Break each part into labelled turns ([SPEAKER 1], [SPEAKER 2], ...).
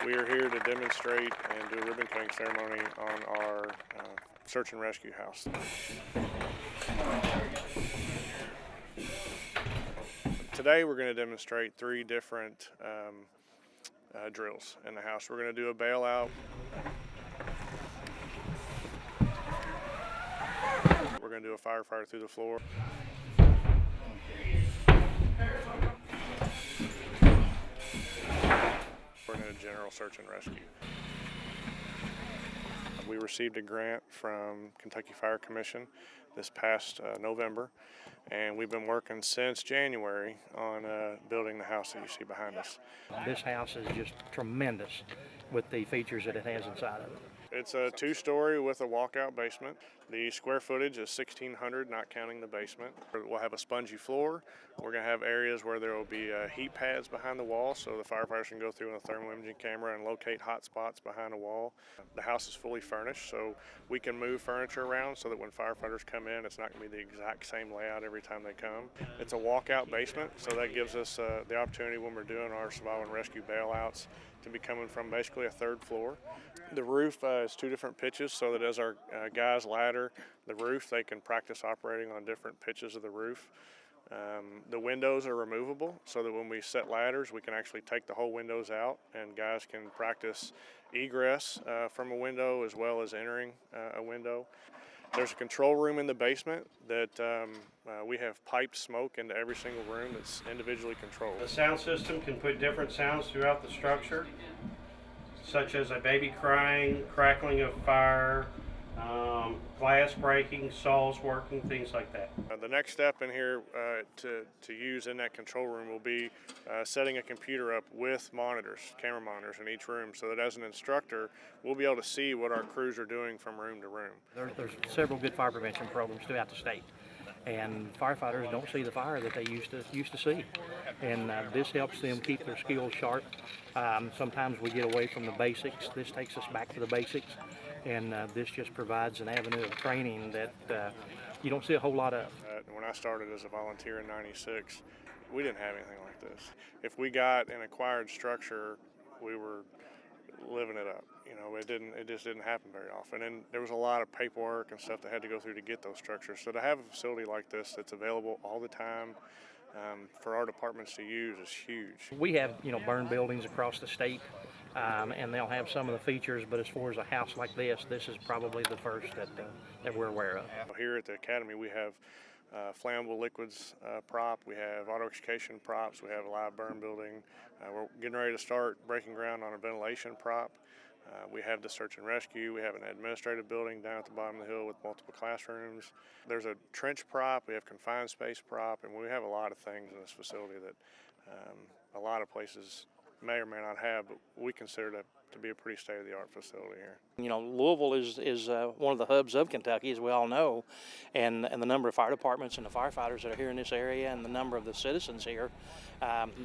[SPEAKER 1] We are here to demonstrate and do a ribbon cutting ceremony on our search and rescue house. Today we're going to demonstrate three different drills in the house. We're going to do a bailout. We're going to do a firefighter through the floor. We're going to do general search and rescue. We received a grant from Kentucky Fire Commission this past November, and we've been working since January on building the house that you see behind us.
[SPEAKER 2] This house is just tremendous with the features that it has inside of it.
[SPEAKER 1] It's a two-story with a walkout basement. The square footage is 1,600, not counting the basement. We'll have a spongy floor. We're going to have areas where there will be heat pads behind the wall, so the firefighters can go through with a thermal imaging camera and locate hot spots behind a wall. The house is fully furnished, so we can move furniture around so that when firefighters come in, it's not going to be the exact same layout every time they come. It's a walkout basement, so that gives us the opportunity when we're doing our survival and rescue bailouts to be coming from basically a third floor. The roof is two different pitches, so that as our guys ladder the roof, they can practice operating on different pitches of the roof. The windows are removable, so that when we set ladders, we can actually take the whole windows out, and guys can practice egress from a window as well as entering a window. There's a control room in the basement that we have piped smoke into every single room that's individually controlled.
[SPEAKER 3] The sound system can put different sounds throughout the structure, such as a baby crying, crackling of fire, glass breaking, saws working, things like that.
[SPEAKER 1] The next step in here to use in that control room will be setting a computer up with monitors, camera monitors in each room, so that as an instructor, we'll be able to see what our crews are doing from room to room.
[SPEAKER 2] There's several good fire prevention programs throughout the state, and firefighters don't see the fire that they used to see, and this helps them keep their skills sharp. Sometimes we get away from the basics. This takes us back to the basics, and this just provides an avenue of training that you don't see a whole lot of.
[SPEAKER 1] When I started as a volunteer in '96, we didn't have anything like this. If we got an acquired structure, we were living it up. You know, it just didn't happen very often. And there was a lot of paperwork and stuff that had to go through to get those structures. So to have a facility like this that's available all the time for our departments to use is huge.
[SPEAKER 2] We have, burn buildings across the state, and they'll have some of the features, but as far as a house like this is probably the first that we're aware of.
[SPEAKER 1] Here at the Academy, we have flammable liquids prop, we have auto extrication props, we have a live burn building. We're getting ready to start breaking ground on a ventilation prop. We have the search and rescue. We have an administrative building down at the bottom of the hill with multiple classrooms. There's a trench prop. We have confined space prop, and we have a lot of things in this facility that a lot of places may or may not have, but we consider that to be a pretty state-of-the-art facility here.
[SPEAKER 2] Louisville is one of the hubs of Kentucky, as we all know, and the number of fire departments and the firefighters that are here in this area and the number of the citizens here,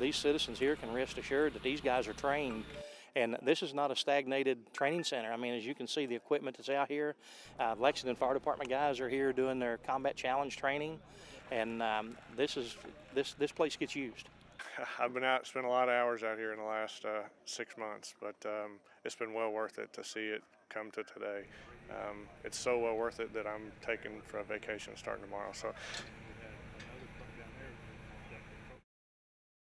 [SPEAKER 2] these citizens here can rest assured that these guys are trained. And this is not a stagnated training center. I mean, as you can see, the equipment that's out here, Lexington Fire Department guys are here doing their combat challenge training, and this place gets used.
[SPEAKER 1] I've been out, spent a lot of hours out here in the last 6 months, but it's been well worth it to see it come to today. It's so well worth it that I'm taking for a vacation starting tomorrow. So